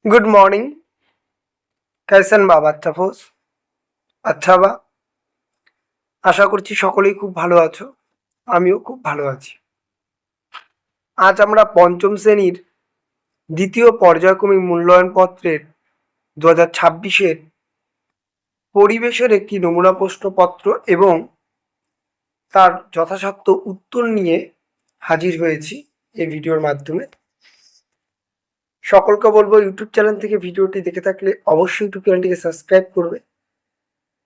Good morning. कैसन बा বাচ্চা ফোস? আচ্ছা বা, আশা করছি সকলেই খুব ভালো আছো। আমিও খুব ভালো আছি। আজ আমরা পঞ্চম শ্রেণীর দ্বিতীয় পর্যায়ক্রমিক মূল্যায়ন পত্রের 2026-এর পরিবেশের একটি নমুনা প্রশ্নপত্র এবং তার যথাসাধ্য উত্তর নিয়ে হাজির হয়েছি এই ভিডিওর মাধ্যমে। সকলকে বলবো, ইউটিউব চ্যানেল থেকে ভিডিওটি দেখে থাকলে অবশ্যই ইউটিউব চ্যানেলটিকে সাবস্ক্রাইব করবে।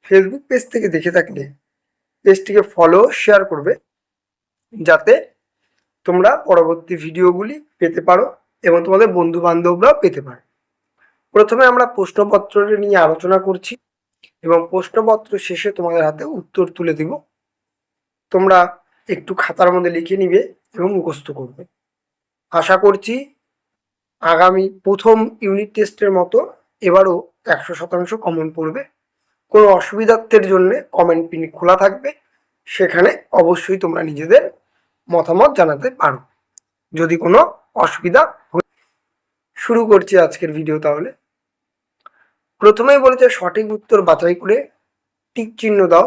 ফেসবুক পেজ থেকে দেখে থাকলে পেজটিকে ফলো শেয়ার করবে, যাতে তোমরা পরবর্তী ভিডিওগুলি পেতে পারো এবং তোমাদের বন্ধু বান্ধবরাও পেতে পারে। প্রথমে আমরা প্রশ্নপত্র নিয়ে আলোচনা করছি এবং প্রশ্নপত্র শেষে তোমাদের হাতে উত্তর তুলে দিব। তোমরা একটু খাতার মধ্যে লিখে নিবে এবং মুখস্থ করবে। আশা করছি আগামী প্রথম ইউনিট টেস্টের মতো এবারও 100% কমন পড়বে। কোনো অসুবিধার্থের জন্য কমেন্ট পিন খোলা থাকবে, সেখানে অবশ্যই তোমরা নিজেদের মতামত জানাতে পারো যদি কোনো অসুবিধা হয়। শুরু করছি আজকের ভিডিও। তাহলে প্রথমেই বলেছে সঠিক উত্তর বাছাই করে টিক চিহ্ন দাও।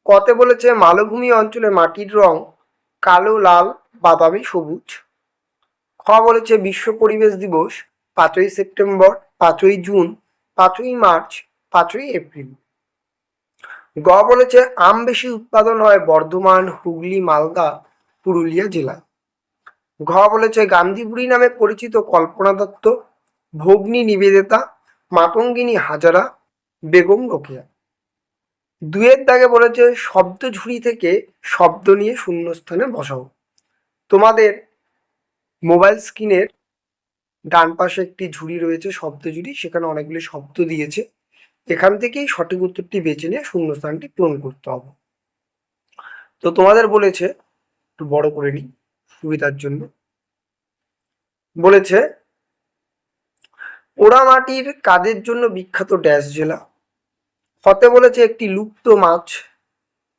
কতে বলেছে মালভূমি অঞ্চলে মাটির রং কালো, লাল, বাদামি, সবুজ। খ বলেছে বিশ্ব পরিবেশ দিবস 5ই সেপ্টেম্বর, 5ই জুন, 5ই মার্চ, 5ই এপ্রিল। গ বলেছে আম বেশি উৎপাদন হয় বর্ধমান, হুগলি, মালদা, পুরুলিয়া জেলায়। ঘ বলেছে গান্ধী বুড়ি নামে পরিচিত কল্পনা দত্ত, ভগ্নী নিবেদিতা, মাতঙ্গিনী হাজারা, বেগম রোকেয়া। দুয়ের দাগে বলেছে শব্দ ঝুড়ি থেকে শব্দ নিয়ে শূন্যস্থানে বসাও। তোমাদের মোবাইল স্ক্রিনের ডান পাশে একটি ঝুড়ি রয়েছে, শব্দ ঝুড়ি, সেখানে অনেকগুলি শব্দ দিয়েছে। এখান থেকেই সঠিক উত্তরটি বেছে নিয়ে শূন্যস্থানটি পূরণ করতে হবে। তো তোমাদের বলেছে, একটু বড় করে নিই সুবিধার জন্য। বলেছে পোড়ামাটির কাজের জন্য বিখ্যাত ড্যাশ জেলা। হতে বলেছে একটি লুপ্ত মাছ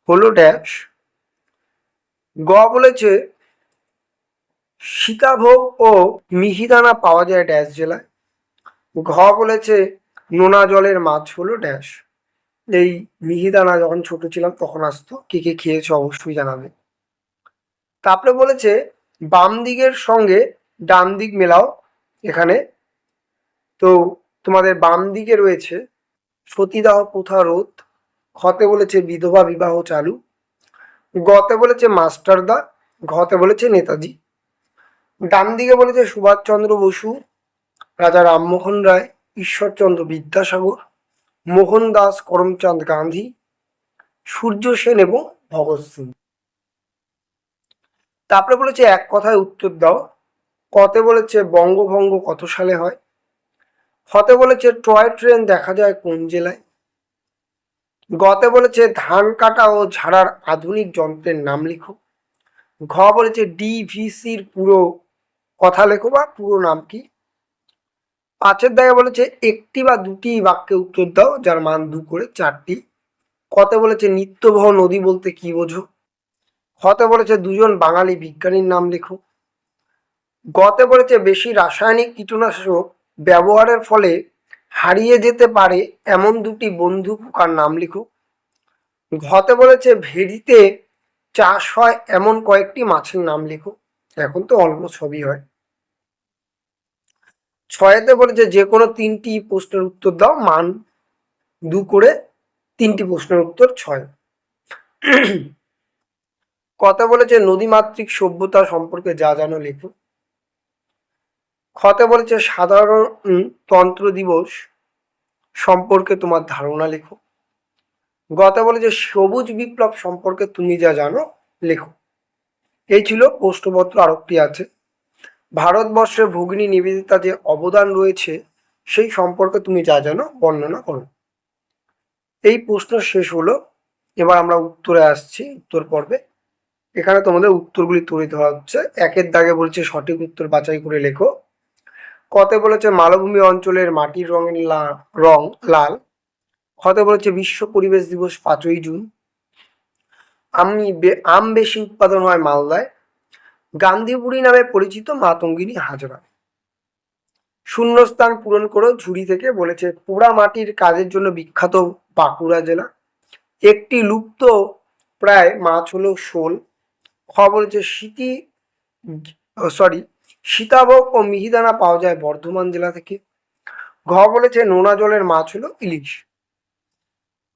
হলো ড্যাশ। গ বলেছে সীতাভোগ ও মিহিদানা পাওয়া যায় ড্যাশ জেলায়। ঘ বলেছে নোনা জলের মাছ হলো ড্যাশ। এই মিহিদানা যখন ছোট ছিলাম তখন আসতো, কে কে খেয়েছো অবশ্যই জানাবে। তারপরে বলেছে বাম দিকের সঙ্গে ডান দিক মেলাও। এখানে তো তোমাদের বাম দিকে রয়েছে সতীদাহ প্রথা রোধ। খতে বলেছে বিধবা বিবাহ চালু। গতে বলেছে মাস্টারদা। ঘতে বলেছে নেতাজি। ডান দিকে বলেছে সুভাষচন্দ্র বসু, রাজা রামমোহন রায়, ঈশ্বরচন্দ্র বিদ্যাসাগর, মোহনদাস করমচাঁদ গান্ধী, সূর্য সেন এবং ভগৎ সিং। তারপরে বলেছে এক কথায় উত্তর দাও। কতে বলেছে বঙ্গভঙ্গ কত সালে হয়। হতে বলেছে টয় ট্রেন দেখা যায় কোন জেলায়। গতে বলেছে ধান কাটা ও ঝাড়ার আধুনিক যন্ত্রের নাম লিখো। ঘ বলেছে ডিভিসির পুরো কথা লেখো বা পুরো নাম কি। পাঁচের দাগে বলেছে একটি বা দুটি বাক্যে উত্তর দাও যার মান 2 করে 4টি। কতে বলেছে নিত্যবহ নদী বলতে কি বোঝো। হতে বলেছে দুজন বাঙালি বিজ্ঞানীর নাম লেখো। গতে বলেছে বেশি রাসায়নিক কীটনাশক ব্যবহারের ফলে হারিয়ে যেতে পারে এমন দুটি বন্ধু পোকার নাম লিখো। ঘতে বলেছে ভেড়িতে চাষ হয় এমন কয়েকটি মাছের নাম লিখো। এখন তো অলমোস্ট সবই হয়। ছয়েতে বলেছে যে কোনো 3টি প্রশ্নের উত্তর দাও, মান 2 করে 3টি প্রশ্নের উত্তর 6। কতে বলেছে নদীমাতৃক সভ্যতা সম্পর্কে যা জানো লেখো। খতে বলেছে সাধারণতন্ত্র দিবস সম্পর্কে তোমার ধারণা লেখো। গতে বলেছে সবুজ বিপ্লব সম্পর্কে তুমি যা জানো লেখো। এই ছিল প্রশ্নপত্র। আরেকটি আছে ভারতবর্ষে ভগিনী নিবেদিতা যে অবদান রয়েছে সেই সম্পর্কে তুমি যা জানো বর্ণনা করো। এই প্রশ্ন শেষ হলো। এবার আমরা উত্তরে আসছি, উত্তর পর্বে। এখানে তোমাদের উত্তরগুলি তুলে ধরা হচ্ছে। একের দাগে বলছে সঠিক উত্তর বাছাই করে লেখো। কতে বলেছে মালভূমি অঞ্চলের মাটির রঙের রং লাল। হতে বলেছে বিশ্ব পরিবেশ দিবস 5ই জুন। আম বেশি উৎপাদন হয় মালদায়। গান্ধী বুড়ি নামে পরিচিত মাতঙ্গিনী হাজরা। শূন্যস্থান পূরণ করো ঝুড়ি থেকে। বলেছে পোড়া মাটির কাজের জন্য বিখ্যাত বাঁকুড়া জেলা। একটি লুপ্ত প্রায় মাছ হলো শোল। খ বলেছে সীতাভোগ ও মিহিদানা পাওয়া যায় বর্ধমান জেলা থেকে। ঘ বলেছে নোনা জলের মাছ হলো ইলিশ।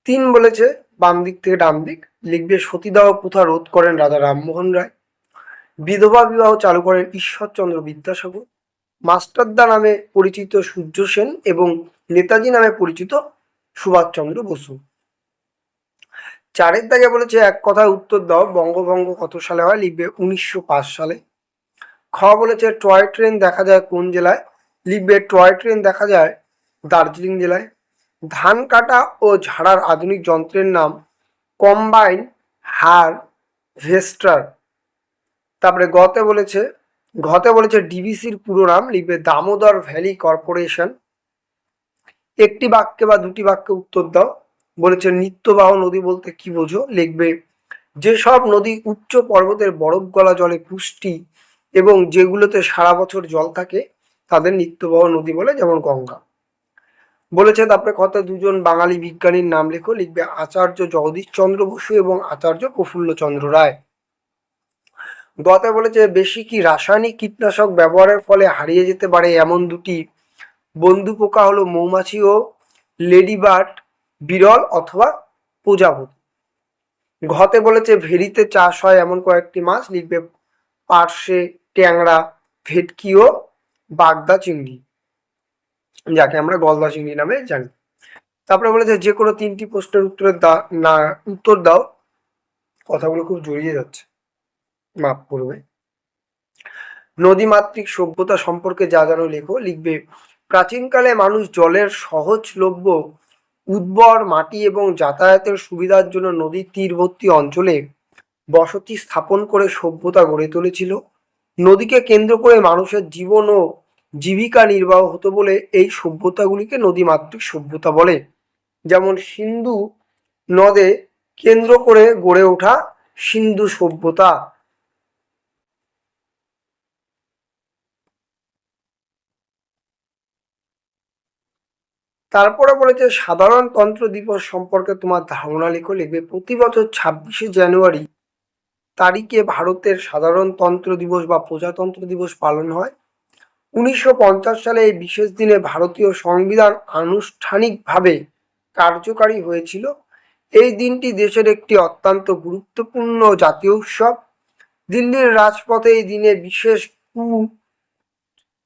3 বলেছে বাম দিক থেকে ডান দিক, লিখবে সতীদাহ প্রথা রোধ করেন রাজা রামমোহন রায়। বিধবা বিবাহ চালু করেন ঈশ্বরচন্দ্র বিদ্যাসাগর। মাস্টারদা নামে পরিচিত সূর্য সেন এবং নেতাজি নামে পরিচিত সুভাষচন্দ্র বসু। 4 দাগে বলেছে এক কথায় উত্তর দাও, বঙ্গভঙ্গ কত সালে হয়? লিখবে 1905 সালে। খ বলেছে টয় ট্রেন দেখা যায় কোন জেলায়? লিখবে টয় ট্রেন দেখা যায় দার্জিলিং জেলায়। ধান কাটা ও ঝাড়ার আধুনিক যন্ত্রের নাম কম্বাইন হারভেস্টার। তারপরে ঘতে বলেছে ডিভিসির পুরো নাম। লিখবে দামোদর ভ্যালি কর্পোরেশন। একটি বাক্যে বা দুটি বাক্যে উত্তর দাও। বলেছে নিত্যবাহ নদী বলতে কি বোঝো? লিখবে যেসব নদী উচ্চ পর্বতের বরফ গলা জলে পুষ্টি এবং যেগুলোতে সারা বছর জল থাকে তাদের নিত্যবাহ নদী বলে, যেমন গঙ্গা। বলেছে তারপরে কত দুজন বাঙালি বিজ্ঞানীর নাম লেখো। লিখবে আচার্য জগদীশ চন্দ্র বসু এবং আচার্য প্রফুল্লচন্দ্র রায়। গতে বলেছে বেশি কি রাসায়নিক কীটনাশক ব্যবহারের ফলে হারিয়ে যেতে পারে এমন দুটি বন্ধু পোকা হলো মৌমাছি ও লেডিবার্ড, বিরল অথবা প্রজাপতি। ঘতে বলেছে ভেরিতে চাষ হয় এমন কয়েকটি মাছ। লিখবে পার্শে, ট্যাংরা, ভেটকি ও বাগদা চিংড়ি, যাকে আমরা গলদা চিংড়ি নামে জানি। তারপরে বলেছে যে কোনো 3টি প্রশ্নের উত্তর দাও। কথাগুলো খুব জড়িয়ে যাচ্ছে, মাফ করবে। নদীমাতৃক সভ্যতা সম্পর্কে যা জানো লেখো। লিখবে প্রাচীনকালে মানুষ জলের সহজলভ্য উর্বর মাটি এবং যাতায়াতের সুবিধার জন্য নদীর তীরবর্তী অঞ্চলে বসতি স্থাপন করে সভ্যতা গড়ে তুলেছিল। নদীকে কেন্দ্র করে মানুষের জীবন ও জীবিকা নির্বাহ হতো বলে এই সভ্যতাগুলিকে নদীমাতৃক সভ্যতা বলে। যেমন সিন্ধু নদে কেন্দ্র করে গড়ে ওঠা সিন্ধু সভ্যতা। তারপরে বলেছে সাধারণতন্ত্র দিবস সম্পর্কে তোমার ধারণা লেখো। লিখবে প্রতি বছর 26শে জানুয়ারি তারিখে ভারতের সাধারণতন্ত্র দিবস বা প্রজাতন্ত্র দিবস পালন হয়। 1950 সালে এই বিশেষ দিনে ভারতীয় সংবিধান আনুষ্ঠানিকভাবে কার্যকারী হয়েছিল। এই দিনটি দেশের একটি অত্যন্ত গুরুত্বপূর্ণ জাতীয় উৎসব। দিল্লির রাজপথে এই দিনে বিশেষ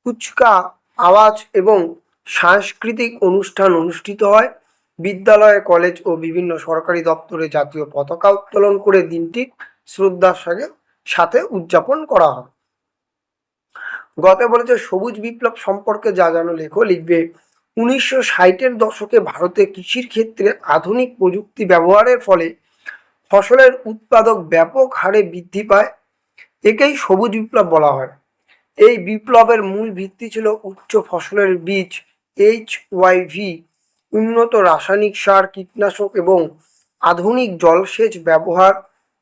কুচকা আওয়াজ এবং সাংস্কৃতিক অনুষ্ঠান অনুষ্ঠিত হয়। বিদ্যালয়, কলেজ ও বিভিন্ন সরকারি দপ্তরে জাতীয় পতাকা উত্তোলন করে দিনটি শ্রদ্ধার সাথে উদযাপন করা হয়। গতে বলেছে সবুজ বিপ্লব সম্পর্কে যা জানো লেখো। লিখবে 1960-এর দশকে ভারতে কৃষির ক্ষেত্রে আধুনিক প্রযুক্তি ব্যবহারের ফলে ফসলের উৎপাদক ব্যাপক হারে বৃদ্ধি পায়। একেই সবুজ বিপ্লব বলা হয়। এই বিপ্লবের মূল ভিত্তি ছিল উচ্চ ফসলের বীজ, HYV, উন্নত রাসায়নিক সার, কীটনাশক এবং আধুনিক জলসেচ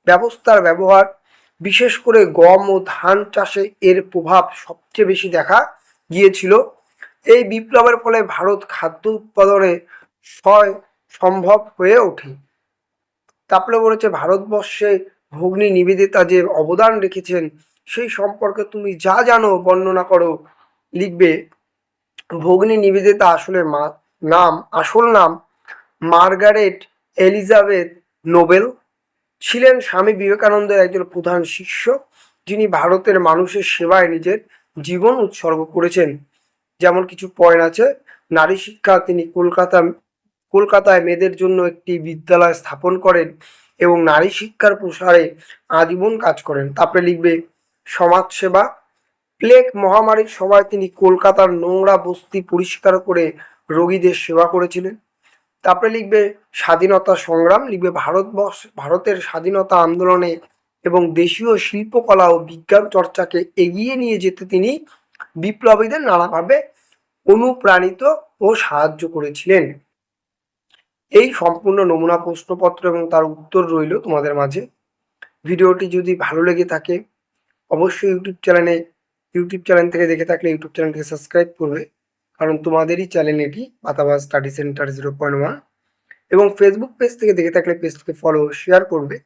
ব্যবস্থার ব্যবহার। বিশেষ করে গম ও ধান চাষে এর প্রভাব সবচেয়ে বেশি দেখা গিয়েছিল। এই বিপ্লবের ফলে ভারত খাদ্য উৎপাদনে সম্ভব হয়ে ওঠে। তারপরে বলেছে ভারতবর্ষে ভগ্নী নিবেদিতা যে অবদান রেখেছেন সেই সম্পর্কে তুমি যা জানো বর্ণনা করো। লিখবে ভগ্নী নিবেদিতা আসল নাম মার্গারেট এলিজাবেথ নোবেল, ছিলেন স্বামী বিবেকানন্দের একজন প্রধান শিষ্য, যিনি ভারতের মানুষের সেবায় নিজের জীবন উৎসর্গ করেছেন। যেমন কিছু পয়েন্ট আছে। নারী শিক্ষা, তিনি কলকাতায় মেয়েদের জন্য একটি বিদ্যালয় স্থাপন করেন এবং নারী শিক্ষার প্রসারে আজীবন কাজ করেন। তারপরে লিখবে সমাজসেবা, প্লেগ মহামারীর সময় তিনি কলকাতার নোংরা বস্তি পরিষ্কার করে রোগীদের সেবা করেছিলেন। তারপরে লিখবে স্বাধীনতা সংগ্রাম। লিখবে ভারতের স্বাধীনতা আন্দোলনে এবং দেশীয় শিল্পকলা ও বিজ্ঞান চর্চাকে এগিয়ে নিয়ে যেতে তিনি বিপ্লবীদের নানাভাবে অনুপ্রাণিত ও সাহায্য করেছিলেন। এই সম্পূর্ণ নমুনা প্রশ্নপত্র এবং তার উত্তর রইল তোমাদের মাঝে। ভিডিওটি যদি ভালো লেগে থাকে অবশ্যই ইউটিউব চ্যানেল থেকে দেখে থাকলে ইউটিউব চ্যানেলটিকে সাবস্ক্রাইব করবে কারণ তোমাদেরই চ্যানেল এটি পাতাবাজ স্টাডি সেন্টার 0.1। এবং ফেসবুক পেজ থেকে দেখে থাকলে পেজটিকে ফলো শেয়ার করবে,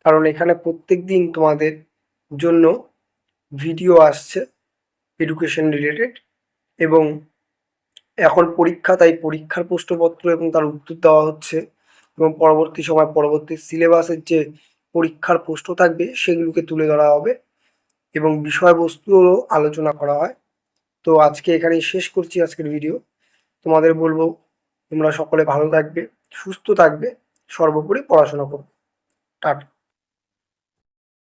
কারণ এখানে প্রত্যেক দিন তোমাদের জন্য ভিডিও আসছে এডুকেশন রিলেটেড। এবং এখন পরীক্ষা, তাই পরীক্ষার প্রশ্নপত্র এবং তার উত্তর দেওয়া হচ্ছে, এবং পরবর্তী সময় পরবর্তী সিলেবাসের যে পরীক্ষার প্রশ্ন থাকবে সেগুলোকে তুলে ধরা হবে এবং বিষয়বস্তুরও আলোচনা করা হয়। তো আজকে এখানেই শেষ করছি আজকের ভিডিও। তোমাদের বলবো তোমরা সকলে ভালো থাকবে, সুস্থ থাকবে, সর্বোপরি পড়াশোনা করবে। টাটা।